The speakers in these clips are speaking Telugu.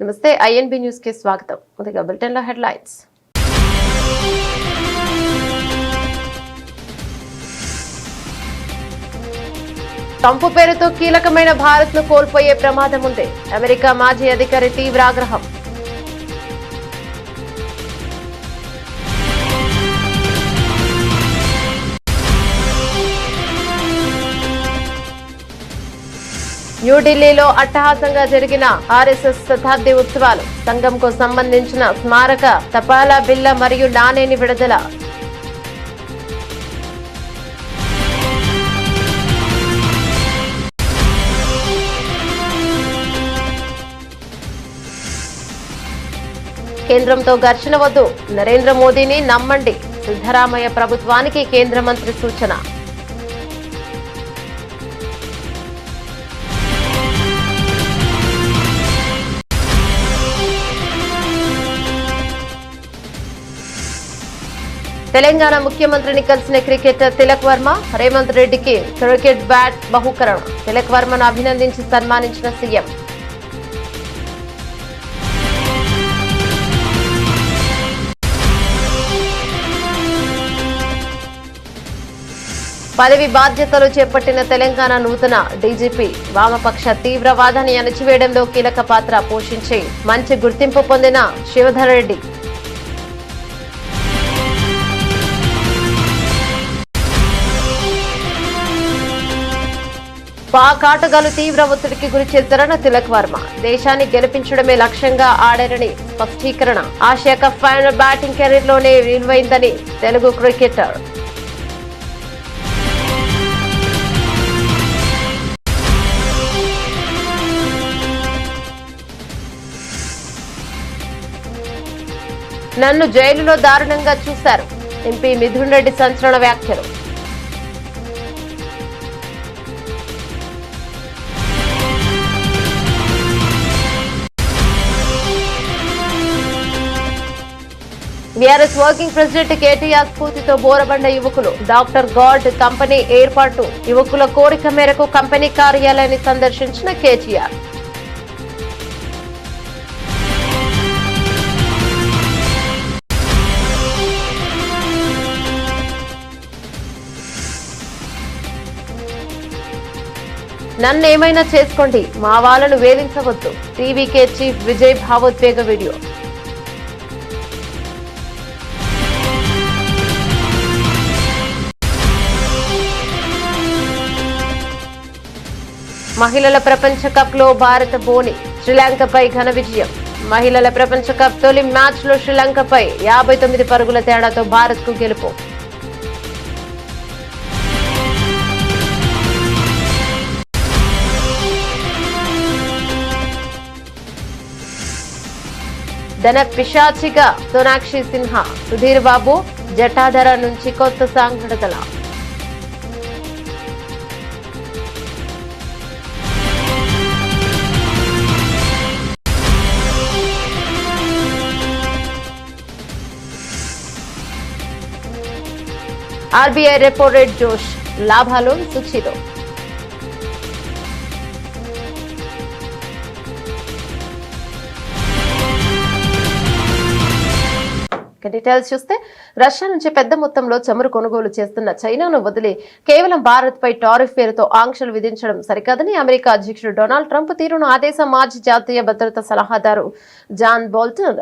నమస్తే ఐఎన్బి న్యూస్ కి స్వాగతం. ముందుగా బులెటిన్ లో హెడ్లైన్స్. ట్రంప్ పేరుతో కీలకమైన భారత్ ను కోల్పోయే ప్రమాదం ఉంది. అమెరికా మాజీ అధికారి తీవ్ర ఆగ్రహం. న్యూఢిల్లీలో అట్టహాసంగా జరిగిన ఆర్ఎస్ఎస్ శతాబ్ది ఉత్సవాలు. సంఘంకు సంబంధించిన స్మారక తపాలా బిళ్ల మరియు నాణేని విడుదల. కేంద్రంతో ఘర్షణ వద్దు, నరేంద్ర మోదీని నమ్మండి. సిద్ధరామయ్య ప్రభుత్వానికి కేంద్ర మంత్రి సూచన. తెలంగాణ ముఖ్యమంత్రిని కలిసిన క్రికెటర్ తిలక్ వర్మ. రేవంత్ రెడ్డికి క్రికెట్ బ్యాట్ బహుకరణ. తిలక్ వర్మను అభినందించి సన్మానించిన సీఎం. పదవి బాధ్యతలు చేపట్టిన తెలంగాణ నూతన డీజీపీ వామపక్ష తీవ్రవాదాన్ని అణచివేయడంలో కీలక పాత్ర పోషించి మంచి గుర్తింపు పొందిన శివధర్ రెడ్డి. పాక్ ఆటగాళ్లు తీవ్ర ఒత్తిడికి గురి చేశారన్న తిలక్ వర్మ. దేశాన్ని గెలిపించడమే లక్ష్యంగా ఆడారని స్పష్టీకరణ. Asia cup final batting career లోనే విలువైందని తెలుగు క్రికెటర్. నన్ను జైలులో దారుణంగా చూశారు. ఎంపీ మిథున్ రెడ్డి సంచలన వ్యాఖ్యలు. బీఆర్ఎస్ వర్కింగ్ ప్రెసిడెంట్ కేటీఆర్ స్ఫూర్తితో బోరబండ యువకులు. డాక్టర్ గాడ్ కంపెనీ ఏర్పాటు. యువకుల కోరిక మేరకు కంపెనీ కార్యాలయాన్ని సందర్శించిన కేటీఆర్. నన్నేమైనా చేసుకోండి, మా వాళ్ళను వేధించవద్దు. టీవీకే చీఫ్ విజయ్ భావోద్వేగ వీడియో. మహిళల ప్రపంచ కప్ లో భారత బోని శ్రీలంకపై ఘన విజయం. మహిళల ప్రపంచ కప్ తొలి మ్యాచ్ లో శ్రీలంకపై 59 పరుగుల తేడాతో భారత్ కు గెలుపు. ధన పిశాచిగా సోనాక్షి సిన్హా. సుధీర్ బాబు జటాధర నుంచి కొత్త సాంగ్ విడుదల. ఆర్బీఐ రెపో రేట్ జోష్. లాభాలు సూచీలో. డీటెయిల్స్ చూస్తే రష్యా నుంచి పెద్ద మొత్తంలో చమురు కొనుగోలు చేస్తున్న చైనాను వదిలి కేవలం భారత్ పై టారిఫ్ పేరుతో ఆంక్షలు విధించడం సరికాదని అమెరికా అధ్యక్షుడు డొనాల్డ్ ట్రంప్ తీరును ఆ దేశ మాజీ జాతీయ భద్రతా సలహాదారు జాన్ బోల్టన్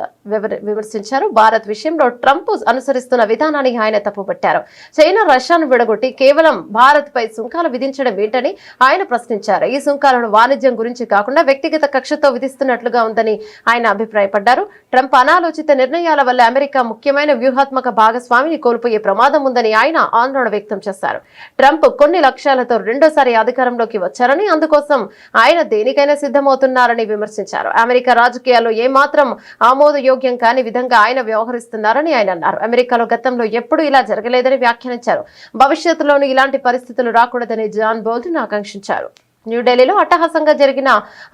విమర్శించారు. భారత్ విషయంలో ట్రంప్ అనుసరిస్తున్న విధానాన్ని ఆయన తప్పుపట్టారు. చైనా రష్యాను విడగొట్టి కేవలం భారత్ పై సుంకాలు విధించడం ఏంటని ఆయన ప్రశ్నించారు. ఈ సుంకాలను వాణిజ్యం గురించి కాకుండా వ్యక్తిగత కక్షతో విధిస్తున్నట్లుగా ఉందని ఆయన అభిప్రాయపడ్డారు. ట్రంప్ అనాలోచిత నిర్ణయాల వల్ల అమెరికా ముఖ్యమైన వ్యూహాత్మక భాగస్వామిని కోల్పోయే ప్రమాదం ఉందని ఆయన ఆందోళన వ్యక్తం చేశారు. ట్రంప్ కొన్ని లక్ష్యాలతో రెండోసారి అధికారంలోకి వచ్చారని, అందుకోసం ఆయన దేనికైనా సిద్ధమవుతున్నారని విమర్శించారు. అమెరికా రాజకీయాల్లో ఏమాత్రం ఆమోదయోగ్యం కాని విధంగా ఆయన వ్యవహరిస్తున్నారని ఆయన అన్నారు. అమెరికాలో గతంలో ఎప్పుడూ ఇలా జరగలేదని వ్యాఖ్యానించారు. భవిష్యత్తులోనూ ఇలాంటి పరిస్థితులు రాకూడదని జాన్ బోల్టన్ ఆకాంక్షించారు. న్యూఢిల్లీలో అట్టహాసంగా జరిగిన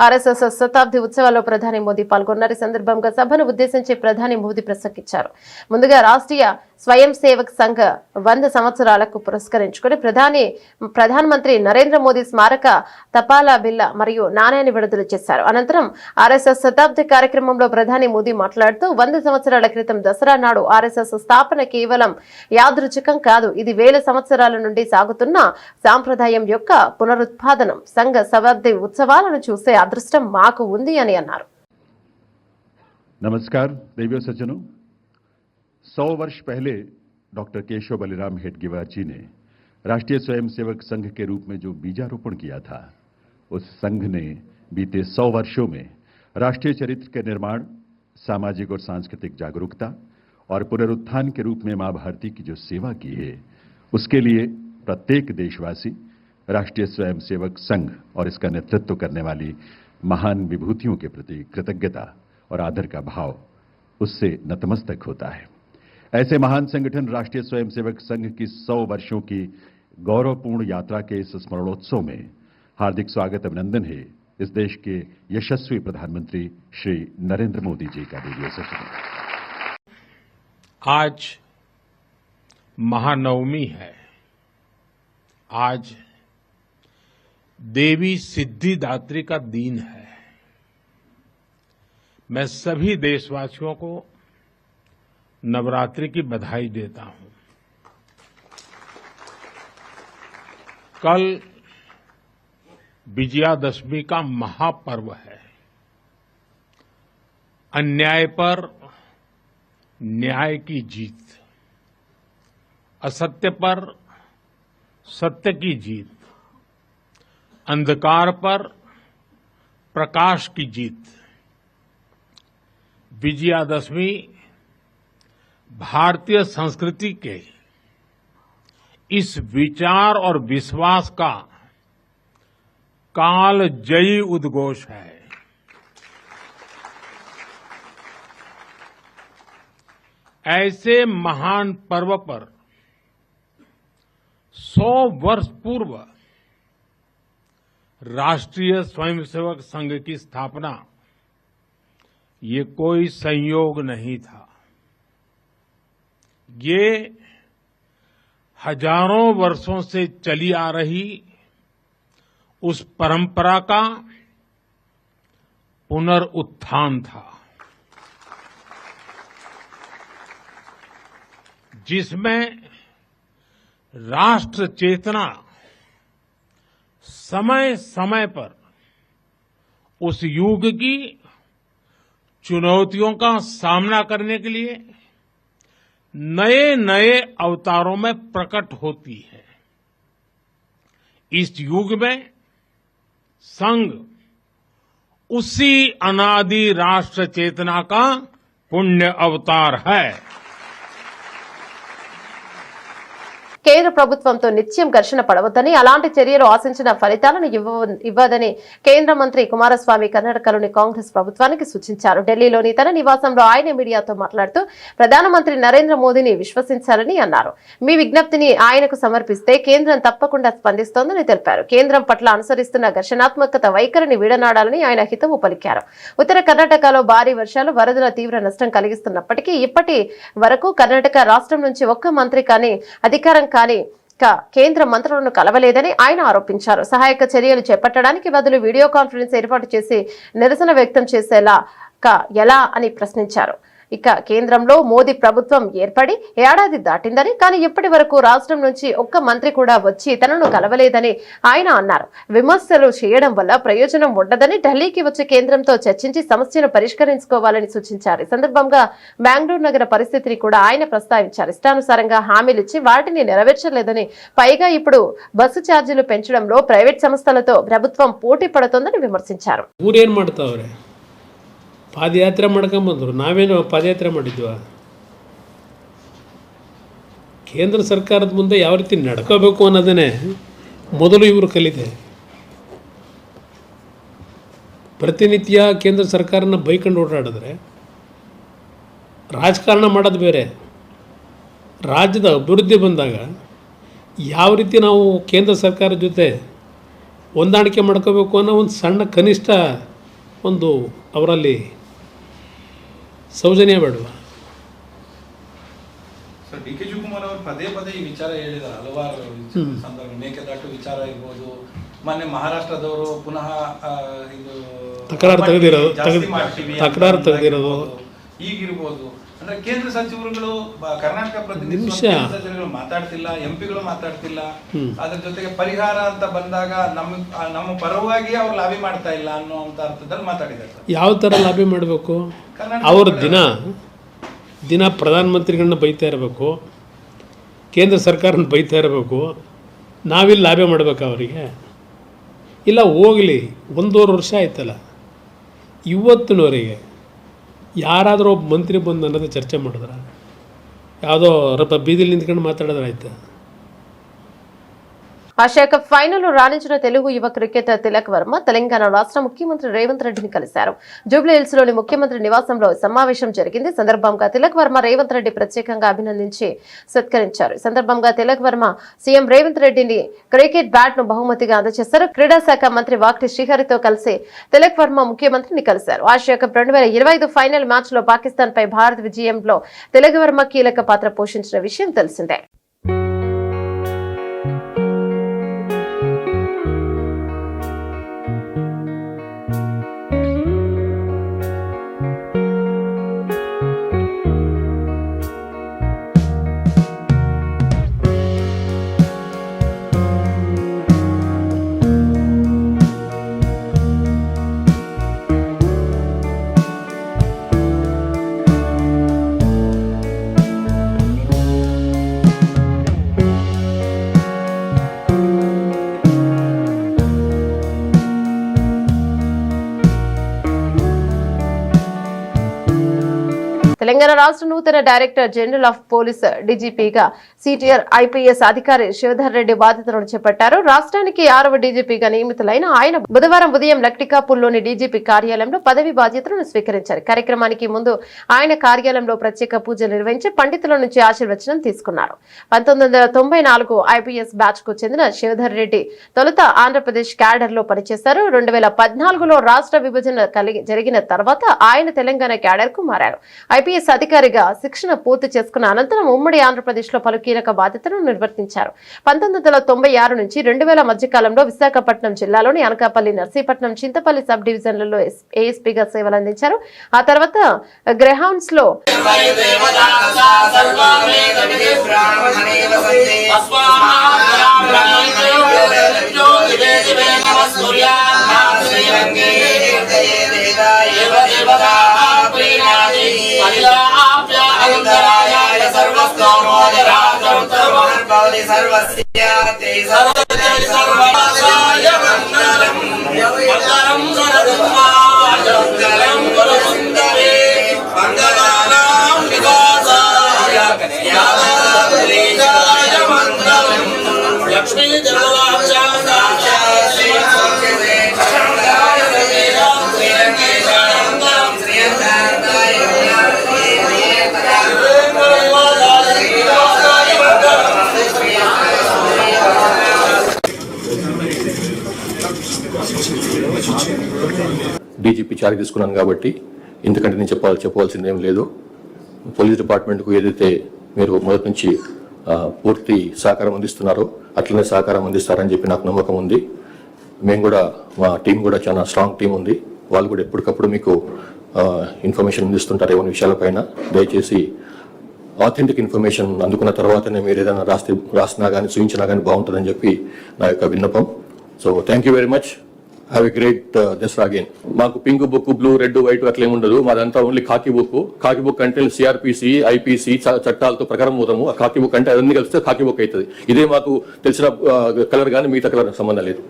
ఆర్ఎస్ఎస్ శతాబ్ది ఉత్సవాల్లో ప్రధాని మోదీ పాల్గొన్నారు. ఈ సందర్భంగా సభను ఉద్దేశించి ప్రధాని మోదీ ప్రసంగించారు. ముందుగా రాష్ట్రీయ స్వయం సేవక్ సంఘ్ 100 సంవత్సరాలకు పురస్కరించుకుని ప్రధానమంత్రి నరేంద్ర మోదీ స్మారక తపాలా బిల్ల మరియు నాణ్యాన్ని విడుదల చేశారు. అనంతరం ఆర్ఎస్ఎస్ శతాబ్ది కార్యక్రమంలో ప్రధాని మోదీ మాట్లాడుతూ 100 సంవత్సరాల క్రితం దసరా నాడు ఆర్ఎస్ఎస్ స్థాపన కేవలం యాదృచ్ఛికం కాదు, ఇది వేల సంవత్సరాల నుండి సాగుతున్న సాంప్రదాయం యొక్క పునరుత్పాదనం. సంఘ శతాబ్ది ఉత్సవాలను చూసే అదృష్టం మాకు ఉంది అని అన్నారు. नमस्कार देवियों सज्जनों, 100 वर्ष पहले डॉक्टर केशव बलिराम हेडगेवार जी ने राष्ट्रीय स्वयंसेवक संघ के रूप में जो बीजारोपण किया था, उस संघ ने बीते 100 वर्षों में राष्ट्रीय चरित्र के निर्माण, सामाजिक और सांस्कृतिक जागरूकता और पुनरुत्थान के रूप में मां भारती की जो सेवा की है, उसके लिए प्रत्येक देशवासी राष्ट्रीय स्वयंसेवक संघ और इसका नेतृत्व करने वाली महान विभूतियों के प्रति कृतज्ञता और आदर का भाव उससे नतमस्तक होता है। ऐसे महान संगठन राष्ट्रीय स्वयंसेवक संघ की 100 वर्षों की गौरवपूर्ण यात्रा के इस स्मरणोत्सव में हार्दिक स्वागत अभिनंदन है इस देश के यशस्वी प्रधानमंत्री श्री नरेंद्र मोदी जी का। रेडियो सेशन आज महानवमी है। आज देवी सिद्धिदात्री का दिन है। मैं सभी देशवासियों को नवरात्रि की बधाई देता हूं। कल विजयादशमी का महापर्व है। अन्याय पर न्याय की जीत, असत्य पर सत्य की जीत, अंधकार पर प्रकाश की जीत। विजयादशमी भारतीय संस्कृति के इस विचार और विश्वास का कालजयी उद्घोष है। ऐसे महान पर्व पर 100 वर्ष पूर्व राष्ट्रीय स्वयंसेवक संघ की स्थापना ये कोई संयोग नहीं था। ये हजारों वर्षों से चली आ रही उस परंपरा का पुनरुत्थान था, जिसमें राष्ट्र चेतना समय समय पर उस युग की चुनौतियों का सामना करने के लिए नए नए अवतारों में प्रकट होती है। इस युग में संघ उसी अनादि राष्ट्र चेतना का पुण्य अवतार है। కేంద్ర ప్రభుత్వంతో నిత్యం ఘర్షణ పడవద్దని, అలాంటి చర్యలు ఆశించిన ఫలితాలను ఇవ్వదని కేంద్ర మంత్రి కుమారస్వామి కర్ణాటకలోని కాంగ్రెస్ ప్రభుత్వానికి సూచించారు. ఢిల్లీలోని తన నివాసంలో ఆయన మీడియాతో మాట్లాడుతూ ప్రధానమంత్రి నరేంద్ర మోదీని విశ్వసించాలని అన్నారు. మీ విజ్ఞప్తిని ఆయనకు సమర్పిస్తే కేంద్రం తప్పకుండా స్పందిస్తోందని తెలిపారు. కేంద్రం పట్ల అనుసరిస్తున్న ఘర్షణాత్మక వైఖరిని వీడనాడాలని ఆయన హితవు పలికారు. ఉత్తర కర్ణాటకలో భారీ వర్షాలు వరదల తీవ్ర నష్టం కలిగిస్తున్నప్పటికీ ఇప్పటి వరకు కర్ణాటక రాష్ట్రం నుంచి ఒక్క మంత్రి కానీ అధికారం కానీ కేంద్ర మంత్రులను కలవలేదని ఆయన ఆరోపించారు. సహాయక చర్యలు చేపట్టడానికి బదులు వీడియో కాన్ఫరెన్స్ ఏర్పాటు చేసి నిరసన వ్యక్తం చేసేలా ఎలా అని ప్రశ్నించారు. ఇక కేంద్రంలో మోదీ ప్రభుత్వం ఏర్పడి ఏడాది దాటిందని, కానీ ఇప్పటి వరకు రాష్ట్రం నుంచి ఒక్క మంత్రి కూడా వచ్చి తనను కలవలేదని ఆయన అన్నారు. విమర్శలు చేయడం వల్ల ప్రయోజనం ఉండదని, ఢిల్లీకి వచ్చి కేంద్రంతో చర్చించి సమస్యను పరిష్కరించుకోవాలని సూచించారు. ఈ సందర్భంగా బెంగళూరు నగర పరిస్థితిని కూడా ఆయన ప్రస్తావించారు. ఇష్టానుసారంగా హామీలిచ్చి వాటిని నెరవేర్చలేదని, పైగా ఇప్పుడు బస్సు ఛార్జీలు పెంచడంలో ప్రైవేట్ సంస్థలతో ప్రభుత్వం పోటీ పడుతోందని విమర్శించారు. ಪಾದಯಾತ್ರೆ ಮಾಡ್ಕೊಂಬಂದರು, ನಾವೇನು ಪಾದಯಾತ್ರೆ ಮಾಡಿದ್ವಾ? ಕೇಂದ್ರ ಸರ್ಕಾರದ ಮುಂದೆ ಯಾವ ರೀತಿ ನಡ್ಕೋಬೇಕು ಅನ್ನೋದನ್ನೇ ಮೊದಲು ಇವರು ಕಲಿತೆ. ಪ್ರತಿನಿತ್ಯ ಕೇಂದ್ರ ಸರ್ಕಾರನ ಬೈಕೊಂಡು ಓಡಾಡಿದ್ರೆ ರಾಜಕಾರಣ ಮಾಡೋದು ಬೇರೆ. ರಾಜ್ಯದ ಅಭಿವೃದ್ಧಿ ಬಂದಾಗ ಯಾವ ರೀತಿ ನಾವು ಕೇಂದ್ರ ಸರ್ಕಾರದ ಜೊತೆ ಹೊಂದಾಣಿಕೆ ಮಾಡ್ಕೋಬೇಕು ಅನ್ನೋ ಒಂದು ಸಣ್ಣ ಕನಿಷ್ಠ ಒಂದು ಅವರಲ್ಲಿ ಸೌಜನ್ಯ ಬೇಡವಾ? ಸರ್, ಡಿ ಕೆ ಶಿವಕುಮಾರ್ ಅವರು ಪದೇ ಪದೇ ಈ ವಿಚಾರ ಹೇಳಿದ್ದಾರೆ ಹಲವಾರು ಸಂದರ್ಭ. ಮೇಕೆದಾಟು ವಿಚಾರ ಇರ್ಬೋದು, ಮೊನ್ನೆ ಮಹಾರಾಷ್ಟ್ರದವರು ಪುನಃ ಇದು ತಕರಾರು ತಕರಾರು ತೆಗೆದಿರೋದು ಈಗಿರ್ಬೋದು. ಅಂದ್ರೆ ಕೇಂದ್ರ ಸಚಿವರುಗಳು ಕರ್ನಾಟಕ ಪ್ರತಿನಿಧಿ ಸಚಿವರುಗಳು ಮಾತಾಡ್ತಿಲ್ಲ, ಎಂಪಿಗಳು ಮಾತಾಡ್ತಿಲ್ಲ. ಅದ್ರ ಜೊತೆಗೆ ಪರಿಹಾರ ಅಂತ ಬಂದಾಗ ನಮ್ಮ ಪರವಾಗಿ ಅವ್ರು ಲಾಬಿ ಮಾಡ್ತಾ ಇಲ್ಲ ಅನ್ನುವಂತ ಅರ್ಥದಲ್ಲಿ ಮಾತಾಡಿದ್ದಾರೆ. ಯಾವ ಥರ ಲಾಬಿ ಮಾಡಬೇಕು? ಅವರು ದಿನ ಪ್ರಧಾನಮಂತ್ರಿಗಳನ್ನ ಬೈತಾ ಇರಬೇಕು, ಕೇಂದ್ರ ಸರ್ಕಾರನ ಬೈತಾ ಇರಬೇಕು, ನಾವಿಲ್ಲಿ ಲಾಬಿ ಮಾಡಬೇಕು ಅವರಿಗೆ? ಇಲ್ಲ, ಹೋಗಲಿ, 1.5 ವರ್ಷ ಆಯ್ತಲ್ಲ, ಇವತ್ತಿನವರೆಗೆ ಯಾರಾದರೂ ಒಬ್ಬ ಮಂತ್ರಿ ಬಂದು ಅನ್ನೋದು ಚರ್ಚೆ ಮಾಡಿದ್ರೆ, ಯಾವುದೋ ಬೀದಿಲಿ ನಿಂತ್ಕೊಂಡು ಮಾತಾಡಿದ್ರೆ ಆಯ್ತಾ? ఆసియా కప్ ఫైనల్ రాణించిన తెలుగు యువ క్రికెటర్ తిలక్ వర్మ తెలంగాణ రాష్ట్ర ముఖ్యమంత్రి రేవంత్ రెడ్డిని కలిశారు. జూబ్లీ హిల్స్ లోని ముఖ్యమంత్రి నివాసంలో సమావేశం జరిగింది. సందర్భంగా తిలక్ వర్మ రేవంత్ రెడ్డి ప్రత్యేకంగా అభినందించి సత్కరించారు. ఈ సందర్భంగా తిలక్ వర్మ సీఎం రేవంత్ రెడ్డిని క్రికెట్ బ్యాట్ ను బహుమతిగా అందజేశారు. క్రీడా శాఖ మంత్రి వాక్టి శ్రీహరితో కలిసి తిలక్ వర్మ ముఖ్యమంత్రిని కలిశారు. ఆసియా కప్ 2025 ఫైనల్ మ్యాచ్ లో పాకిస్తాన్ పై భారత్ విజయంలో తిలక్ వర్మ కీలక పాత్ర పోషించిన విషయం తెలిసిందే. తెలంగాణ రాష్ట్ర నూతన డైరెక్టర్ జనరల్ ఆఫ్ పోలీస్ డీజీపీగా సిటిఆర్ ఐపీఎస్ అధికారి శివధర్ రెడ్డి బాధ్యతలను చేపట్టారు. రాష్ట్రానికి 6వ డీజీపీగా నియమితులైన ఆయన బుధవారం ఉదయం లక్టికాపూర్లోని డీజీపీ కార్యాలయంలో పదవి బాధ్యతలను స్వీకరించారు. కార్యక్రమానికి ముందు ఆయన కార్యాలయంలో ప్రత్యేక పూజలు నిర్వహించి పండితుల నుంచి ఆశీర్వచనం తీసుకున్నారు. 1994 ఐపీఎస్ బ్యాచ్ కు చెందిన శివధర్ రెడ్డి తొలుత ఆంధ్రప్రదేశ్ క్యాడర్ లో పనిచేశారు. 2014లో రాష్ట్ర విభజన జరిగిన తర్వాత ఆయన తెలంగాణ క్యాడర్ కు మారారు. ఐపీఎస్ అధికారిగా శిక్షణ పూర్తి చేసుకున్న అనంతరం ఉమ్మడి ఆంధ్రప్రదేశ్ లో పలు కీలక బాధ్యతలను నిర్వర్తించారు. 1996 నుంచి 2000 మధ్య కాలంలో విశాఖపట్నం జిల్లాలోని అనకాపల్లి, నర్సీపట్నం, చింతపల్లి సబ్ డివిజన్లలో ఏఎస్పీగా సేవలందించారు. ఆ తర్వాత గ్రేహౌండ్స్ లో లక్ష్మీ డీజీపీ చార్జ్ తీసుకున్నాను కాబట్టి ఇంతకంటే నేను చెప్పవలసింది ఏం లేదు. పోలీస్ డిపార్ట్మెంట్కు ఏదైతే మీరు మొదటి నుంచి పూర్తి సహకారం అందిస్తున్నారో అట్లనే సహకారం అందిస్తారని చెప్పి నాకు నమ్మకం ఉంది. మేము కూడా, మా టీం కూడా చాలా స్ట్రాంగ్ టీం ఉంది. వాళ్ళు కూడా ఎప్పటికప్పుడు మీకు ఇన్ఫర్మేషన్ అందిస్తుంటారు ఏమైనా విషయాలపైన. దయచేసి ఆథెంటిక్ ఇన్ఫర్మేషన్ అందుకున్న తర్వాతనే మీరు ఏదైనా రాసినా కానీ చూపించినా కానీ బాగుంటుందని చెప్పి నా యొక్క విన్నపం. So thank you very much. Have a great Dasara again. మాకు pink book, blue, red, white అట్లా ఏముండదు. మాదంతా only khaki book. Khaki book అంటే సిఆర్పిసి, ఐపీసీ చట్టాలతో ప్రకారం పోతాము. ఆ ఖాకీ బుక్ అంటే అన్ని కలిస్తే ఖాకీ బుక్ అవుతుంది. ఇదే మాకు తెలిసిన కలర్ కానీ మిగతా కలర్ సంబంధం లేదు.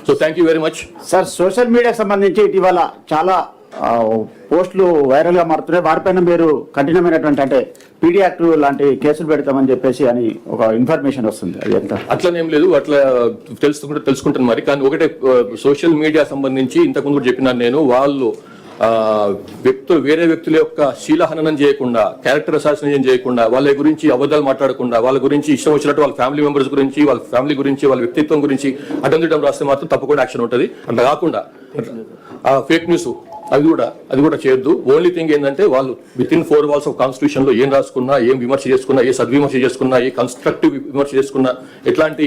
So thank you very much. Sir, social మీడియాకి సంబంధించి ఇటీవల చాలా పోస్టులు వైరల్ గా మారుతున్నాయి. వారిపైన మీరు కఠినమైనటువంటి అంటే పీడీ యాక్ట్ లాంటి కేసులు పెడతామని చెప్పేసి అని ఒక ఇన్ఫర్మేషన్ వస్తుంది. అది ఎంత? అట్లనేం లేదు, అట్లా తెలుసుకుంటాను మరి. కానీ ఒకటే, సోషల్ మీడియా సంబంధించి ఇంతకుముందు కూడా చెప్పినాను నేను, వాళ్ళు వేరే వ్యక్తుల యొక్క శీలహననం చేయకుండా, క్యారెక్టర్ అసాసినేషన్ చేయకుండా, వాళ్ళ గురించి అబద్ధాలు మాట్లాడకుండా, వాళ్ళ గురించి ఇష్టం వచ్చినట్టు వాళ్ళ ఫ్యామిలీ మెంబర్స్ గురించి, వాళ్ళ ఫ్యామిలీ గురించి, వాళ్ళ వ్యక్తిత్వం గురించి అడ్డం రాస్తే మాత్రం తప్పకుండా యాక్షన్ ఉంటుంది. అట్లా కాకుండా ఫేక్ న్యూస్ అది కూడా చేయొద్దు. ఓన్లీ థింగ్ ఏంటంటే వాళ్ళు with in 4 walls of constitution లో ఏం రాసుకున్నా, ఏం విమర్శ చేసుకున్నా, ఏ సద్విమర్శ చేసుకున్నా, ఏ కన్స్ట్రక్టివ్ విమర్శ చేసుకున్నా, ఎట్లాంటి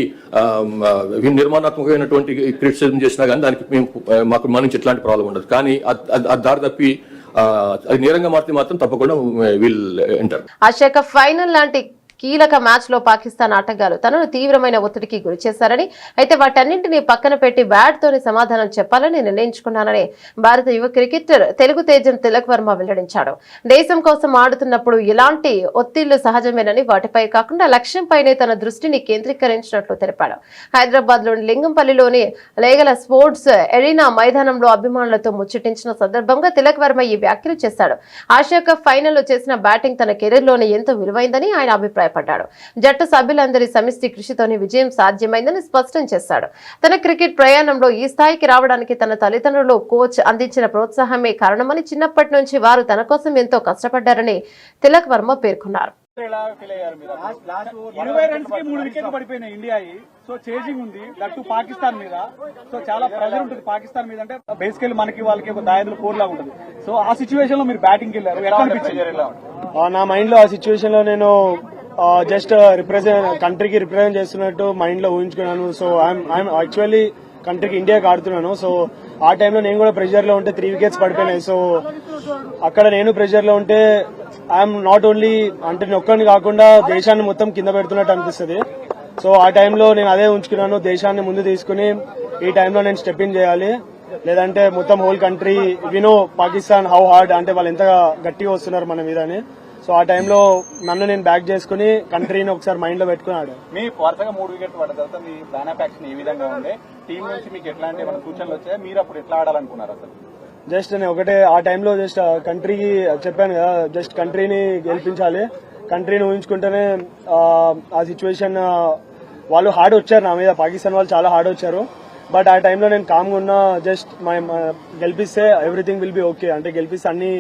నిర్మాణాత్మకమైనటువంటి క్రిటిసిజం చేసినా కానీ దానికి మాకు మన నుంచి ఎట్లాంటి ప్రాబ్లం ఉండదు. కానీ అది దారి తప్పి అది నేరంగా మారితే మాత్రం తప్పకుండా will enter. Asia cup final లాంటి కీలక మ్యాచ్ లో పాకిస్తాన్ ఆటగాళ్లు తనను తీవ్రమైన ఒత్తిడికి గురి చేశారని, అయితే వాటన్నింటినీ పక్కన పెట్టి బ్యాట్ తోనే సమాధానం చెప్పాలని నిర్ణయించుకున్నానని భారత యువ క్రికెటర్ తెలుగు తేజం తిలక్ వర్మ వెల్లడించాడు. దేశం కోసం ఆడుతున్నప్పుడు ఇలాంటి ఒత్తిళ్లు సహజమేనని, వాటిపై కాకుండా లక్ష్యంపైనే తన దృష్టిని కేంద్రీకరించినట్లు తెలిపాడు. హైదరాబాద్ లోని లింగంపల్లిలోని లేగల స్పోర్ట్స్ ఎరీనా మైదానంలో అభిమానులతో ముచ్చటించిన సందర్భంగా తిలక్ వర్మ ఈ వ్యాఖ్యలు చేశాడు. ఆసియా కప్ ఫైనల్లో చేసిన బ్యాటింగ్ తన కెరీర్ లోనే ఎంతో విలువైందని ఆయన అభిప్రాయం పడ్డాడు. జట్టు సభ్యులందరి సమిష్టి కృషితోనే విజయం సాధ్యమైందని స్పష్టం చేశాడు. తన క్రికెట్ ప్రయాణంలో ఈ స్థాయికి రావడానికి తన తల్లిదండ్రులు, కోచ్ అందించిన ప్రోత్సాహమే కారణమని, చిన్నప్పటి నుంచి వారు తన కోసం ఎంతో కష్టపడ్డారని తిలక్ వర్మ పేర్కొన్నారు. 20 రన్స్ కి 3 వికెట్లు పడిపోయినాయి ఇండియాయి. సో చేజింగ్ ఉంది దట్టు పాకిస్తాన్ మీద. సో చాలా ప్రెజర్ ఉంటుంది పాకిస్తాన్ మీద. అంటే బేసికల్ మనకి వాళ్ళకి ఒక దాయదులు కోర్ లాగా ఉంటుంది. సో ఆ సిచ్యువేషన్ లో మీరు బ్యాటింగ్ కి వెళ్ళారు, ఎలా అనిపించింది? నా మైండ్ లో ఆ సిచ్యువేషన్ లో నేను జస్ట్ కంట్రీకి రిప్రజెంట్ చేస్తున్నట్టు మైండ్ లో ఊహించుకున్నాను. సో ఐఎమ్ యాక్చువల్లీ కంట్రీకి ఇండియాకి ఆడుతున్నాను. సో ఆ టైంలో నేను కూడా ప్రెషర్ లో ఉంటే 3 వికెట్స్ పడిపోయినాయి. సో అక్కడ నేను ప్రెషర్ లో ఉంటే ఐఎమ్ నాట్ ఓన్లీ అంటే ఒక్కరిని కాకుండా దేశాన్ని మొత్తం కింద పెడుతున్నట్టు అనిపిస్తుంది. సో ఆ టైంలో నేను అదే ఉంచుకున్నాను, దేశాన్ని ముందు తీసుకుని ఈ టైంలో నేను స్టెప్ ఇన్ చేయాలి, లేదంటే మొత్తం హోల్ కంట్రీ వినో పాకిస్తాన్ హౌ హార్డ్ అంటే వాళ్ళు ఎంత గట్టిగా వస్తున్నారు మన మీద అని. సో ఆ టైంలో నన్ను నేను బ్యాక్ చేసుకుని కంట్రీని ఒకసారి మైండ్ లో పెట్టుకున్నాడు. మీ వరుసగా 3 వికెట్లు పడ్డ తర్వాత మీ ప్లాన్ ఆఫ్ యాక్షన్ ఏ విధంగా ఉండే? టీం నుంచి మీకు ఎట్లాంటి ఏమైనా సూచనలు వచ్చాయి? మీరు అప్పుడు ఎట్లా ఆడాలనుకున్నారు అసలు? జస్ట్ నేను ఒకటే ఆ టైంలో జస్ట్ కంట్రీకి చెప్పాను కదా, జస్ట్ కంట్రీని గెలిపించాలి, కంట్రీని ఊహించుకుంటేనే ఆ సిచ్యువేషన్ వాళ్ళు హార్డ్ వచ్చారు నా మీద, పాకిస్తాన్ వాళ్ళు చాలా హార్డ్ వచ్చారు. బట్ ఆ టైంలో నేను కామ్గా ఉన్నా, జస్ట్ గెలిపిస్తే ఎవ్రీథింగ్ విల్ బి ఓకే, అంటే గెలిపిస్తే అన్ని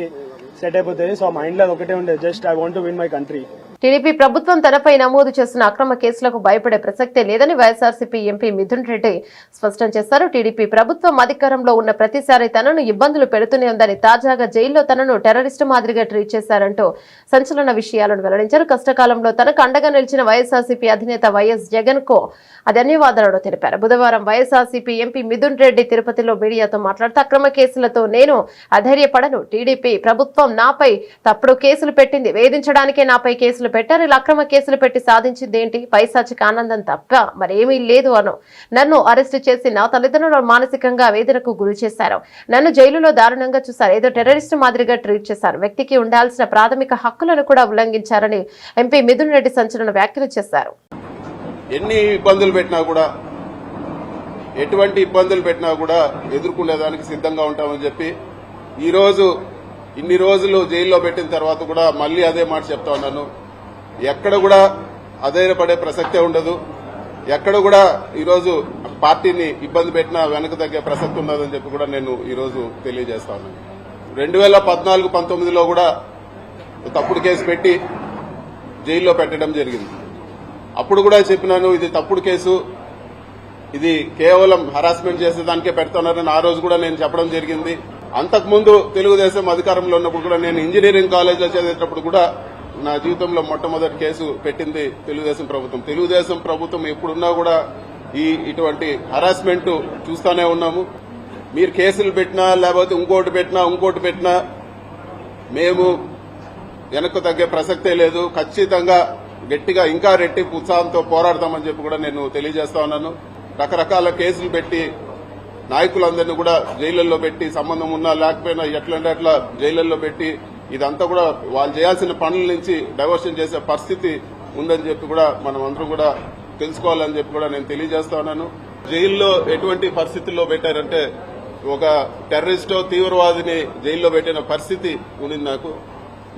సెట్ అయిపోతాయి. సో మైండ్ లో ఒకటే ఉండే, just I want to win my country. TDP ప్రభుత్వం తనపై నమోదు చేసిన అక్రమ కేసులకు భయపడే ప్రసక్తే లేదని వైఎస్ఆర్సీపీ ఎంపీ మిథున్ రెడ్డి స్పష్టం చేశారు. టీడీపీ ప్రభుత్వం అధికారంలో ఉన్న ప్రతిసారి తనను ఇబ్బందులు పెడుతూనే ఉందని, తాజాగా జైల్లో తనను టెర్రరిస్టు మాదిరిగా ట్రీట్ చేశారంటూ సంచలన విషయాలను వెల్లడించారు. కష్టకాలంలో తనకు అండగా నిలిచిన వైఎస్ఆర్సీపీ అధినేత వైఎస్ జగన్ కు ధన్యవాదాలను తెలిపారు. బుధవారం వైఎస్ఆర్సీపీ ఎంపీ మిథున్ రెడ్డి తిరుపతిలో మీడియాతో మాట్లాడుతూ అక్రమ కేసులతో నేను అధైర్యపడను, టీడీపీ ప్రభుత్వం నాపై తప్పుడు కేసులు పెట్టింది, వేధించడానికే నాపై కేసులు పెట్టారు, ఇలా అక్రమ కేసులు పెట్టి సాధించింది ఏంటి? పైశాచిక ఆనందం తప్ప మరేమీ లేదు అను. నన్ను అరెస్టు చేసి నా తల్లిదండ్రులు మానసికంగా వేదనకు గురి చేశారు, నన్ను జైలులో దారుణంగా చూశారు, ఏదో టెర్రరిస్టు మాదిరిగా ట్రీట్ చేశారు, వ్యక్తికి ఉండాల్సిన ప్రాథమిక హక్కులను కూడా ఉల్లంఘించారని ఎంపీ మిథున్ రెడ్డి సంచలన వ్యాఖ్యలు చేశారు. ఎన్ని ఇబ్బందులు పెట్టినా కూడా, ఎటువంటి ఇబ్బందులు పెట్టినా కూడా ఎదుర్కొనేదానికి సిద్ధంగా ఉంటామని చెప్పి ఈరోజు ఇన్ని రోజులు జైల్లో పెట్టిన తర్వాత కూడా మళ్లీ అదే మాట చెప్తా ఉన్నాను. ఎక్కడ కూడా అధైర్యపడే ప్రసక్తే ఉండదు, ఎక్కడ కూడా ఈరోజు పార్టీని ఇబ్బంది పెట్టినా వెనక తగ్గే ప్రసక్తి ఉండదని చెప్పి కూడా నేను ఈరోజు తెలియజేస్తా ఉన్నాను. 2014-19లో కూడా తప్పుడు కేసు పెట్టి జైల్లో పెట్టడం జరిగింది. అప్పుడు కూడా చెప్పినాను, ఇది తప్పుడు కేసు, ఇది కేవలం హరాస్మెంట్ చేసేదానికే పెడుతున్నారని ఆ రోజు కూడా నేను చెప్పడం జరిగింది. అంతకుముందు తెలుగుదేశం అధికారంలో ఉన్నప్పుడు కూడా నేను ఇంజనీరింగ్ కాలేజీలో చదివేటప్పుడు కూడా నా జీవితంలో మొట్టమొదటి కేసు పెట్టింది తెలుగుదేశం ప్రభుత్వం. తెలుగుదేశం ప్రభుత్వం ఎప్పుడున్నా కూడా ఇటువంటి హరాస్మెంట్ చూస్తూనే ఉన్నాము. మీరు కేసులు పెట్టినా లేకపోతే ఇంకోటి పెట్టినా మేము వెనక్కు తగ్గే ప్రసక్తే లేదు. ఖచ్చితంగా గట్టిగా ఇంకా రెట్టింపు ఉత్సాహంతో పోరాడతామని చెప్పి కూడా నేను తెలియజేస్తా ఉన్నాను. రకరకాల కేసులు పెట్టి నాయకులందరినీ కూడా జైళ్లలో పెట్టి, సంబంధం ఉన్నా లేకపోయినా ఎట్లంటే అట్లా జైళ్లలో పెట్టి, ఇదంతా కూడా వాళ్ళు చేయాల్సిన పనుల నుంచి డైవర్షన్ చేసే పరిస్థితి ఉందని చెప్పి కూడా మనం అందరం కూడా తెలుసుకోవాలని చెప్పి కూడా నేను తెలియజేస్తా ఉన్నాను. జైల్లో ఎటువంటి పరిస్థితుల్లో పెట్టారంటే, ఒక టెర్రరిస్టో తీవ్రవాదిని జైల్లో పెట్టిన పరిస్థితి ఉంది నాకు.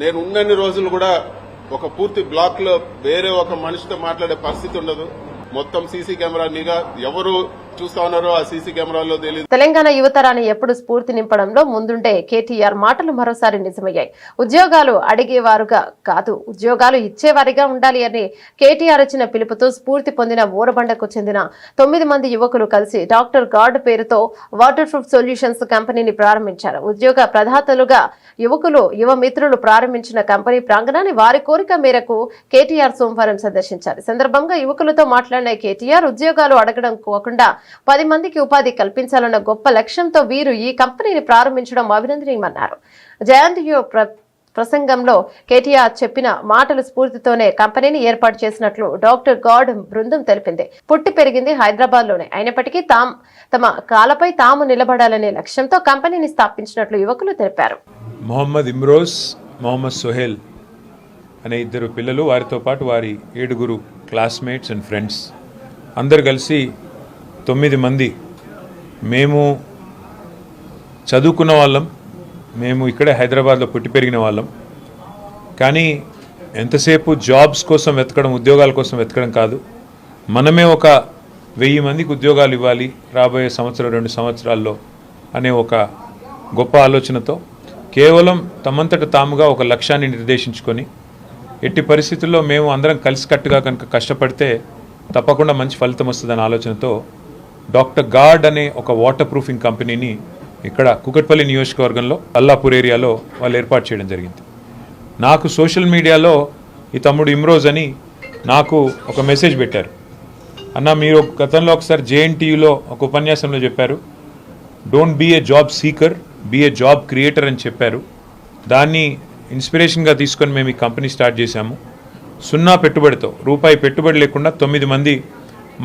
నేను ఉన్నన్ని రోజులు కూడా ఒక పూర్తి బ్లాక్ లో వేరే ఒక మనిషితో మాట్లాడే పరిస్థితి ఉండదు. మొత్తం సీసీ కెమెరా నిఘా, ఎవరు చూస్తా ఉన్నారో ఆ సీసీ కెమెరాల్లో తెలియదు. తెలంగాణ యువతరాన్ని ఎప్పుడు స్ఫూర్తి నింపడంలో ముందుండే కేటీఆర్ మాటలు మరోసారి నిజమయ్యాయి. ఉద్యోగాలు అడిగేవారుగా కాదు, ఉద్యోగాలు ఇచ్చేవారిగా ఉండాలి అని కేటీఆర్ ఇచ్చిన పిలుపుతో స్ఫూర్తి పొందిన ఊరబండకు చెందిన 9 మంది యువకులు కలిసి డాక్టర్ గార్డ్ పేరుతో వాటర్ ప్రూఫ్ సొల్యూషన్స్ కంపెనీని ప్రారంభించారు. ఉద్యోగ ప్రదాతలుగా యువకులు యువ మిత్రులు ప్రారంభించిన కంపెనీ ప్రాంగణాన్ని వారి కోరిక మేరకు కేటీఆర్ సోమవారం సందర్శించారు. ఈ సందర్భంగా యువకులతో మాట్లాడిన కేటీఆర్ ఉద్యోగాలు అడగడం కాకుండా 10 మందికి ఉపాధి కల్పించాలన్న గొప్ప లక్ష్యంతో వీరు ఈ కంపెనీని ప్రారంభించడం అభినందనీయమన్నారు. జయంతియో ప్రసంగంలో కేటీఆర్ చెప్పిన మాటల స్ఫూర్తితోనే కంపెనీని ఏర్పాటు చేసినట్లు డాక్టర్ గార్డ్ బృందం తెలిపింది. పుట్టి పెరిగింది హైదరాబాద్ లోనే అయినప్పటికీ తమ కాలపై తాము నిలబడాలనే లక్ష్యంతో కంపెనీని స్థాపించినట్లు యువకులు తెలిపారు. మొహమ్మద్ ఇమ్రోజ్, మొహమ్మద్ సోహెల్ అనే 2 పిల్లలు, వారితో పాటు వారి 7 క్లాస్మేట్స్ అండ్ ఫ్రెండ్స్ అందరు కలిసి 9 మంది మేము చదువుకున్న వాళ్ళం, మేము ఇక్కడే హైదరాబాద్లో పుట్టి పెరిగిన వాళ్ళం. కానీ ఎంతసేపు జాబ్స్ కోసం వెతకడం, ఉద్యోగాల కోసం వెతకడం కాదు, మనమే ఒక 1000 మందికి ఉద్యోగాలు ఇవ్వాలి రాబోయే సంవత్సరం 2 సంవత్సరాల్లో అనే ఒక గొప్ప ఆలోచనతో కేవలం తమంతట తాముగా ఒక లక్ష్యాన్ని నిర్దేశించుకొని ఎట్టి పరిస్థితుల్లో మేము అందరం కలిసికట్టుగా కనుక కష్టపడితే తప్పకుండా మంచి ఫలితం వస్తుందనే ఆలోచనతో డాక్టర్ గార్డ్ అనే ఒక వాటర్ ప్రూఫింగ్ కంపెనీని ఇక్కడ కూకట్పల్లి నియోజకవర్గంలో అల్లాపూర్ ఏరియాలో వాళ్ళు ఏర్పాటు చేయడం జరిగింది. నాకు సోషల్ మీడియాలో ఈ తమ్ముడు ఇమ్రోజ్ అని నాకు ఒక మెసేజ్ పెట్టారు. అన్న, మీరు గతంలో ఒకసారి జేఎన్టీయూలో ఒక ఉపన్యాసంలో చెప్పారు, don't be a job seeker, be a job creator అని చెప్పారు. దాన్ని ఇన్స్పిరేషన్గా తీసుకొని మేము ఈ కంపెనీ స్టార్ట్ చేశాము. 0 పెట్టుబడితో, రూపాయి పెట్టుబడి లేకుండా 9 మంది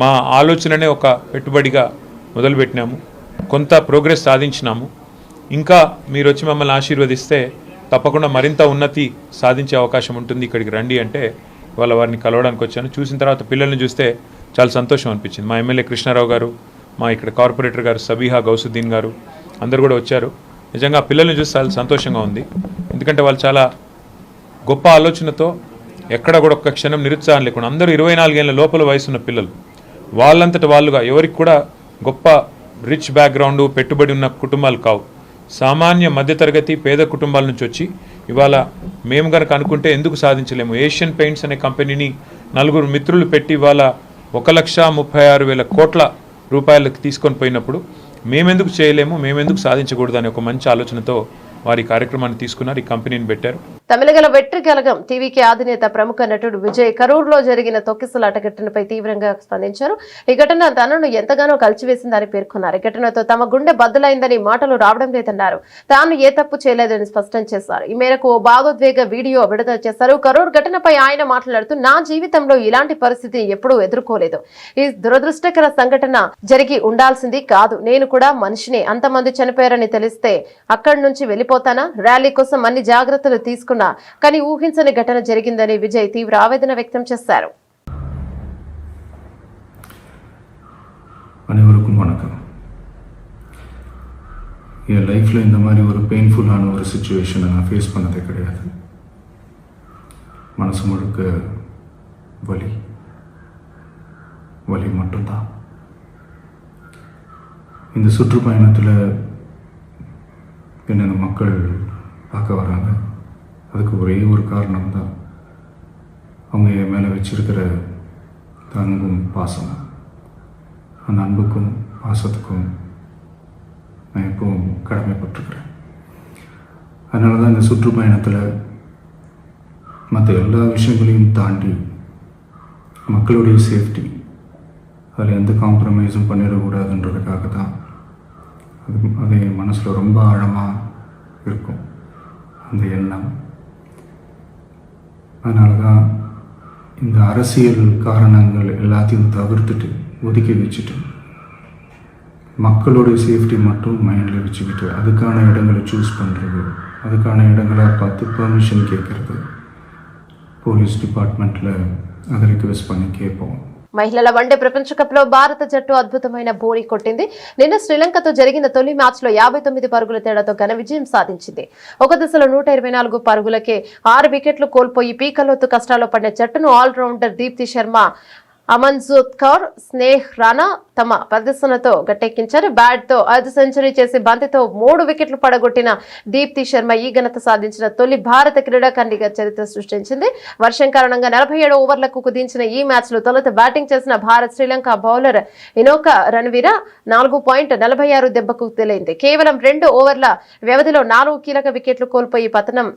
మా ఆలోచననే ఒక పెట్టుబడిగా మొదలుపెట్టినాము. కొంత ప్రోగ్రెస్ సాధించినాము. ఇంకా మీరు వచ్చి మమ్మల్ని ఆశీర్వదిస్తే తప్పకుండా మరింత ఉన్నతి సాధించే అవకాశం ఉంటుంది, ఇక్కడికి రండి అంటే వాళ్ళ వారిని కలవడానికి వచ్చాను. చూసిన తర్వాత పిల్లల్ని చూస్తే చాలా సంతోషం అనిపించింది. మా ఎమ్మెల్యే కృష్ణారావు గారు, మా ఇక్కడ కార్పొరేటర్ గారు సబీహా గౌసుద్దీన్ గారు అందరు కూడా వచ్చారు. నిజంగా పిల్లల్ని చూస్తే చాలా సంతోషంగా ఉంది. ఎందుకంటే వాళ్ళు చాలా గొప్ప ఆలోచనతో ఎక్కడ కూడా ఒక్క క్షణం నిరుత్సాహం లేకుండా అందరూ 24 ఏళ్ల లోపల వయసున్న పిల్లలు, వాళ్ళంతటి వాళ్ళుగా ఎవరికి కూడా గొప్ప రిచ్ బ్యాక్గ్రౌండ్ పెట్టుబడి ఉన్న కుటుంబాలు కావు, సామాన్య మధ్యతరగతి పేద కుటుంబాల నుంచి వచ్చి ఇవాళ మేము కనుక అనుకుంటే ఎందుకు సాధించలేము. ఏషియన్ పెయింట్స్ అనే కంపెనీని 4 మిత్రులు పెట్టి ఇవాళ 1,36,000 కోట్ల రూపాయలకు తీసుకొని పోయినప్పుడు మేమెందుకు చేయలేము, మేమెందుకు సాధించకూడదు అనే ఒక మంచి ఆలోచనతో వారి కార్యక్రమాన్ని తీసుకున్నారు, ఈ కంపెనీని పెట్టారు. తమిళగల వెట్రి కలగం టీవీకి అధినేత ప్రముఖ నటుడు విజయ్ కరూర్లో జరిగిన తొక్కిసలాట ఘటనపై తీవ్రంగా స్పందించారు. ఈ ఘటన తనను ఎంతగానో కలిచివేసిందని పేర్కొన్నారు. ఈ ఘటనతో తమ గుండె బద్దలైందని మాటలు రావడం లేదన్నారు. తాను ఏ తప్పు చేయలేదని స్పష్టం చేశారు. ఈ మేరకు ఓ భావోద్వేగ వీడియో విడుదల చేశారు. కరూర్ ఘటనపై ఆయన మాట్లాడుతూ, నా జీవితంలో ఇలాంటి పరిస్థితిని ఎప్పుడూ ఎదుర్కోలేదు. ఈ దురదృష్టకర సంఘటన జరిగి ఉండాల్సింది కాదు. నేను కూడా మనిషిని. అంతమంది చనిపోయారని తెలిస్తే అక్కడి నుంచి వెళ్ళిపోతానా? ర్యాలీ కోసం అన్ని జాగ్రత్తలు తీసుకున్నా కానీ ఊహించని ఘటన జరిగిందని విజయ్ తీవ్ర ఆవేదన వ్యక్తం చేశారు. அனைவருக்கும் வணக்கம். என் லைஃப்பில் இந்த மாதிரி ஒரு பெயின்ஃபுல்லான ஒரு சுச்சுவேஷனை நான் ஃபேஸ் பண்ணதே கிடையாது. மனசு முழுக்க வலி வலி மட்டும்தான். இந்த சுற்றுப்பயணத்தில் என்னென்ன மக்கள் பார்க்க வராங்க, அதுக்கு ஒரே ஒரு காரணம் தான் அவங்க என் மேலே வச்சிருக்கிற அன்பும் பாசம். அந்த அன்புக்கும் பாசத்துக்கும் நான் எப்பவும் கடமைப்பட்டிருக்கிறேன். அதனால தான் இந்த சுற்றுப்பயணத்தில் மற்ற எல்லா விஷயங்களையும் தாண்டி மக்களுடைய சேஃப்டி, அதில் எந்த காம்ப்ரமைஸும் பண்ணிடக்கூடாதுன்றதுக்காக தான் அது என் மனசில் ரொம்ப ஆழமாக இருக்கும் அந்த எண்ணம். அதனால தான் இந்த அரசியல் காரணங்கள் எல்லாத்தையும் தவிர்த்துட்டு ஒதுக்கி வச்சுட்டு மக்களுடைய சேஃப்டி மட்டும் மைண்டில் வச்சுக்கிட்டு அதுக்கான இடங்களை சூஸ் பண்ணுறது, அதுக்கான இடங்களை பார்த்து பெர்மிஷன் கேட்குறது, పోలీస్ డిపార్ట్మెంట్లో అది రిక్వెస్ట్ பண்ணி கேட்போம். మహిళల వన్డే ప్రపంచ కప్ లో భారత జట్టు అద్భుతమైన బోణి కొట్టింది. నిన్న శ్రీలంకతో జరిగిన తొలి మ్యాచ్ లో 59 పరుగుల తేడాతో ఘన విజయం సాధించింది. ఒక దశలో 124 పరుగులకే 6 వికెట్లు కోల్పోయి పీకలోతు కష్టాల్లో పడిన జట్టును ఆల్రౌండర్ దీప్తి శర్మ అమన్జోత్ కౌర్, స్నేహ్ రాణా తమ ప్రదర్శనతో గట్టెక్కించారు. బ్యాట్ తో 5 సెంచరీ చేసి బంతితో 3 వికెట్లు పడగొట్టిన దీప్తి శర్మ ఈ ఘనత సాధించిన తొలి భారత క్రీడాకారిణిగా చరిత్ర సృష్టించింది. వర్షం కారణంగా 47 ఓవర్లకు కుదించిన ఈ మ్యాచ్ లో తొలుత బ్యాటింగ్ చేసిన భారత్ శ్రీలంక బౌలర్ ఇనోక రణవీర 4.46 దెబ్బకు తెలియంది. కేవలం 2 ఓవర్ల వ్యవధిలో 4 కీలక వికెట్లు కోల్పోయి పతనం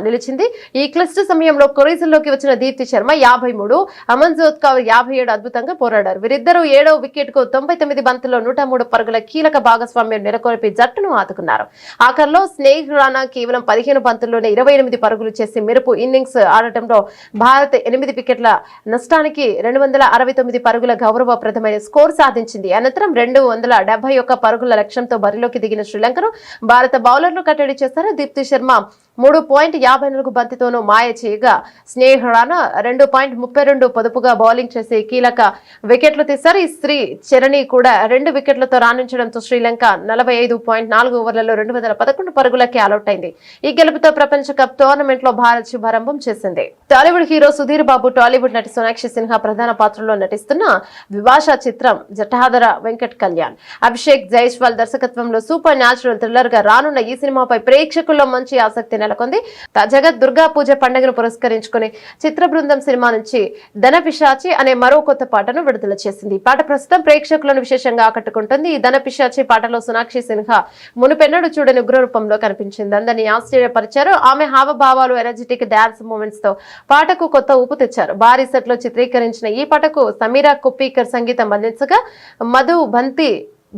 నిలిచింది. ఈ క్లిష్ట సమయంలో క్రీజుల్లోకి వచ్చిన దీప్తి శర్మ 53, అమన్జోత్ కౌర్ 57 అద్భుతంగా పోరాడారు. వీరిద్దరూ 7వ వికెట్ కు 99 బంతుల్లో 103 పరుగుల కీలక భాగస్వామ్యం నెలకొల్పి జట్టును ఆదుకున్నారు. ఆఖర్లో స్నేహ్ రాణా కేవలం 15 బంతుల్లోనే 28 పరుగులు చేసి మెరుపు ఇన్నింగ్స్ ఆడటంలో భారత్ 8 వికెట్ల నష్టానికి 269 పరుగుల గౌరవప్రదమైన స్కోర్ సాధించింది. అనంతరం 271 పరుగుల లక్ష్యంతో బరిలోకి దిగిన శ్రీలంకను భారత బౌలర్లు కట్టడి చేశారు. దీప్తి శర్మ 3.54 బంతితోనూ మాయ చేయగా స్నేహ్ రాణా 2.32 పొదుపుగా బౌలింగ్ చేసి కీలక వికెట్లు తీశారు. ఈ స్త్రీ చరణి కూడా 2 వికెట్లతో రాణించడంతో శ్రీలంక 45.4 ఓవర్లలో 211 పరుగులకి ఆలౌట్ అయింది. ఈ గెలుపుతో ప్రపంచ కప్ టోర్నమెంట్ లో భారత్ శుభారంభం చేసింది. టాలీవుడ్ హీరో సుధీర్ బాబు, టాలీవుడ్ నటి సోనాక్షి సిన్హా ప్రధాన పాత్రలో నటిస్తున్న ద్విభాషా చిత్రం జఠాధర వెంకట్ కళ్యాణ్, అభిషేక్ జైస్వాల్ దర్శకత్వంలో సూపర్ న్యాచురల్ థ్రిల్లర్ గా రానున్న ఈ సినిమాపై ప్రేక్షకుల్లో మంచి ఆసక్తి నెలకొంది. తాజాగా దుర్గా పూజ పండుగను పురస్కరించుకుని చిత్ర బృందం సినిమా నుంచి ధనపిశాచి అనే మరో కొత్త పాటను విడుదల చేసింది. ఈ పాట ప్రస్తుతం ప్రేక్షకులను విశేషంగా ఆకట్టుకుంటుంది. ఈ ధనపిశాచి పాటలో సోనాక్షి సిన్హా మునుపెన్నడూ చూడని ఉగ్ర రూపంలో కనిపించింది. అందరినీ ఆశ్చర్యపరిచారు. ఆమె హావభావాలు, ఎనర్జెటిక్ డాన్స్ మూమెంట్స్ తో పాటకు కొత్త ఊపు తెచ్చారు. భారీ సెట్ లో చిత్రీకరించిన ఈ పాటకు సమీరా కుప్పీకర్ సంగీతం అందించగా మధు బంతి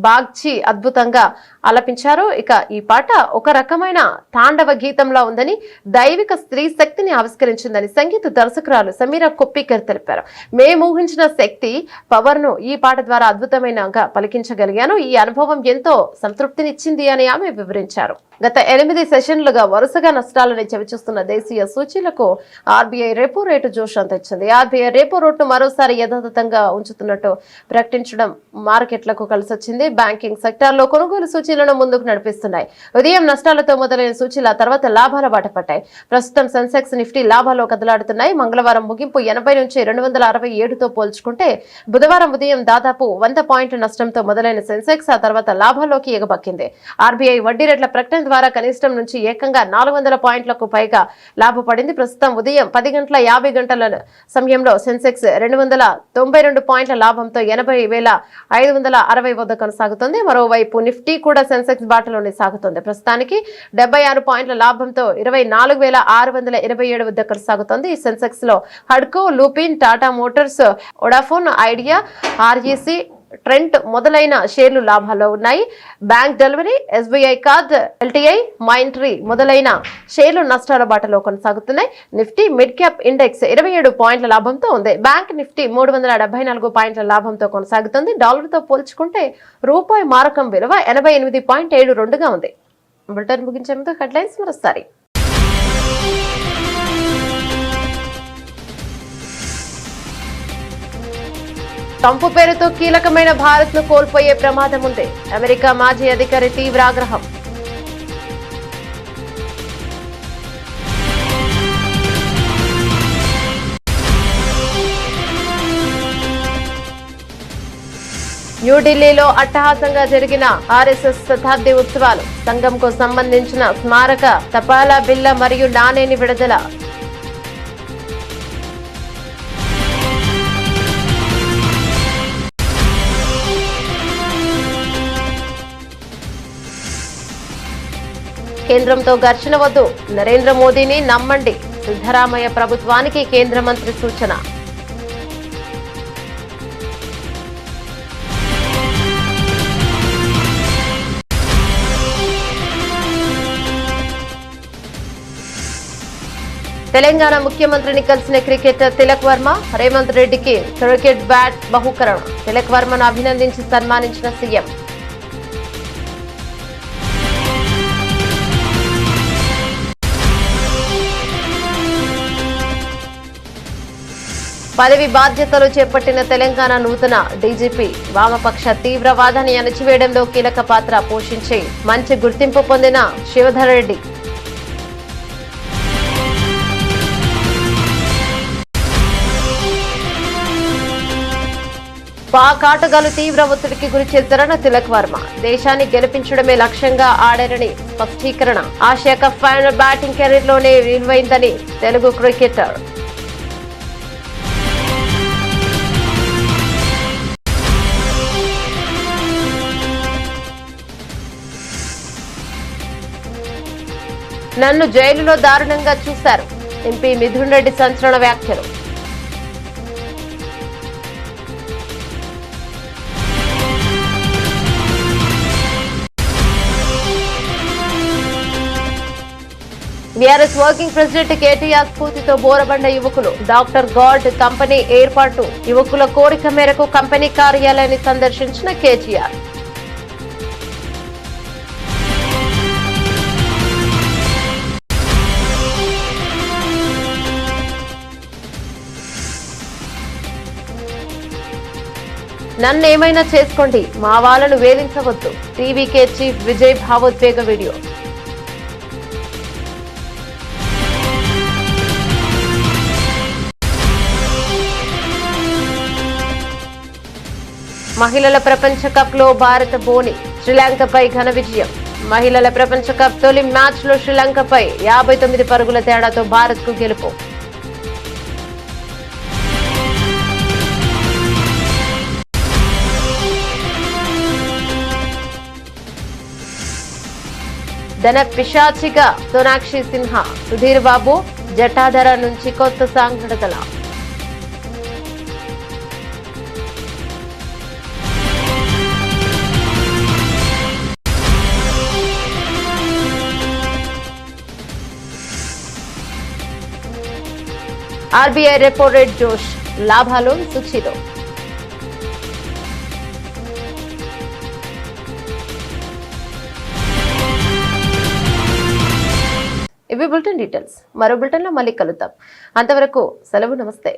బాగ్చి అద్భుతంగా ఆలపించారు. ఇక ఈ పాట ఒక రకమైన తాండవ గీతంలా ఉందని, దైవిక స్త్రీ శక్తిని ఆవిష్కరించిందని సంగీత దర్శకురాలు సమీరా కుప్పీకర్ తెలిపారు. మేము ఊహించిన శక్తి పవర్ ను ఈ పాట ద్వారా అద్భుతమైనగా పలికించగలిగాను. ఈ అనుభవం ఎంతో సంతృప్తినిచ్చింది అని ఆమె వివరించారు. గత 8 సెషన్లుగా వరుసగా నష్టాలని చవిచూస్తున్న దేశీయ సూచీలకు ఆర్బీఐ రెపో రేటు జోష్ తెచ్చింది. ఆర్బీఐ రెపో రేటును మరోసారి యథాతథంగా ఉంచుతున్నట్టు ప్రకటించడం మార్కెట్లకు కలిసొచ్చింది. బ్యాంకింగ్ సెక్టార్లో కొనుగోలు సూచీలను ముందుకు నడిపిస్తున్నాయి. ఉదయం నష్టాలతో మొదలైన సూచీల తర్వాత లాభాల బాట పట్టాయి. ప్రస్తుతం సెన్సెక్స్, నిఫ్టీ లాభాల్లో కదలాడుతున్నాయి. మంగళవారం ముగింపు 80 నుంచి 267తో పోల్చుకుంటే బుధవారం ఉదయం దాదాపు 100 పాయింట్ల నష్టంతో మొదలైన సెన్సెక్స్ ఆ తర్వాత లాభాల్లోకి ఎగబక్కింది. ఆర్బీఐ వడ్డీ రేట్ల ప్రకటన ద్వారా కనిష్టం నుంచి ఏకంగా 400 పాయింట్లకు పైగా లాభపడింది. ప్రస్తుతం ఉదయం 10:50 సమయంలో సెన్సెక్స్ 292 పాయింట్ల లాభంతో 80,560 వద్ద కొనసాగుతుంది. మరోవైపు నిఫ్టీ కూడా సెన్సెక్స్ బాటలోనే సాగుతోంది. ప్రస్తుతానికి 76 పాయింట్ల లాభంతో 24,627 వద్ద కొనసాగుతోంది. ఈ సెన్సెక్స్ లో హడ్కో, Lupin, Tata Motors, Vodafone Idea, REC, Trent మొదలైన షేర్లు లాభాల్లో ఉన్నాయి. Bank delivery, SBI card, LTI, Mindtree మొదలైన షేర్లు నష్టాల బాటలో కొనసాగుతున్నాయి. నిఫ్టీ మిడ్ క్యాప్ ఇండెక్స్ 27 పాయింట్ల లాభంతో ఉంది. బ్యాంక్ నిఫ్టీ 374 పాయింట్ల లాభంతో కొనసాగుతుంది. డాలర్తో పోల్చుకుంటే రూపాయి మారకం విలువ 88.72గా ఉంది. బులెటిన్ ముగించే ముందు హెడ్లైన్స్ మరోసారి. ట్రంప్ పేరుతో కీలకమైన భారత్ ను కోల్పోయే ప్రమాదం ఉంది. అమెరికా మాజీ అధికారి తీవ్ర ఆగ్రహం. న్యూఢిల్లీలో అట్టహాసంగా జరిగిన ఆర్ఎస్ఎస్ శతాబ్ది ఉత్సవాలు. సంఘంకు సంబంధించిన స్మారక తపాలా బిల్ల మరియు నాణేని విడుదల. కేంద్రంతో ఘర్షణ వద్దు, నరేంద్ర మోదీని నమ్మండి. సిద్ధరామయ్య ప్రభుత్వానికి కేంద్ర మంత్రి సూచన. తెలంగాణ ముఖ్యమంత్రిని కలిసిన క్రికెటర్ తిలక్ వర్మ. రేవంత్ రెడ్డికి క్రికెట్ బ్యాట్ బహుకరణ. తిలక్ వర్మను అభినందించి సన్మానించిన సీఎం. పదవి బాధ్యతలు చేపట్టిన తెలంగాణ నూతన డీజీపీ వామపక్ష తీవ్రవాదాన్ని అణచివేయడంలో కీలక పాత్ర పోషించి మంచి గుర్తింపు పొందిన శివధర్ రెడ్డి. పాక్ ఆటగాళ్లు తీవ్ర ఒత్తిడికి గురి చేశారన్న తిలక్ వర్మ. దేశాన్ని గెలిపించడమే లక్ష్యంగా ఆడారని స్పష్టీకరణ. ఆసియా కప్ ఫైనల్ బ్యాటింగ్ కెరీర్లోనే విలువైందని తెలుగు క్రికెటర్. నన్ను జైలులో దారుణంగా చూశారు. ఎంపీ మిథున్ రెడ్డి సంచలన వ్యాఖ్యలు. బీఆర్ఎస్ వర్కింగ్ ప్రెసిడెంట్ కేటీఆర్ స్ఫూర్తితో బోరబండ యువకులు. డాక్టర్ గాడ్ కంపెనీ ఏర్పాటు. యువకుల కోరిక మేరకు కంపెనీ కార్యాలయాన్ని సందర్శించిన కేటీఆర్. నన్నేమైనా చేసుకోండి, మా వాళ్ళను వేధించవద్దు. టీవీకే చీఫ్ విజయ్ భావోద్వేగ వీడియో. మహిళల ప్రపంచ కప్ లో భారత బోని శ్రీలంకపై ఘన విజయం. మహిళల ప్రపంచ కప్ తొలి మ్యాచ్ లో శ్రీలంకపై 59 పరుగుల తేడాతో భారత్ కు గెలుపు. ధన పిశాచిగా సోనాక్షి సిన్హా. సుధీర్ బాబు జటాధర నుంచి కొత్త సాంగ్ విడుదల. ఆర్బీఐ రెపో రేట్ జోష్. లాభాలు సుచిలో. ఇవి బులెటిన్ డీటెయిల్స్. మరో బులెటిన్లో మళ్ళీ కలుద్దాం. అంతవరకు సెలవు, నమస్తే.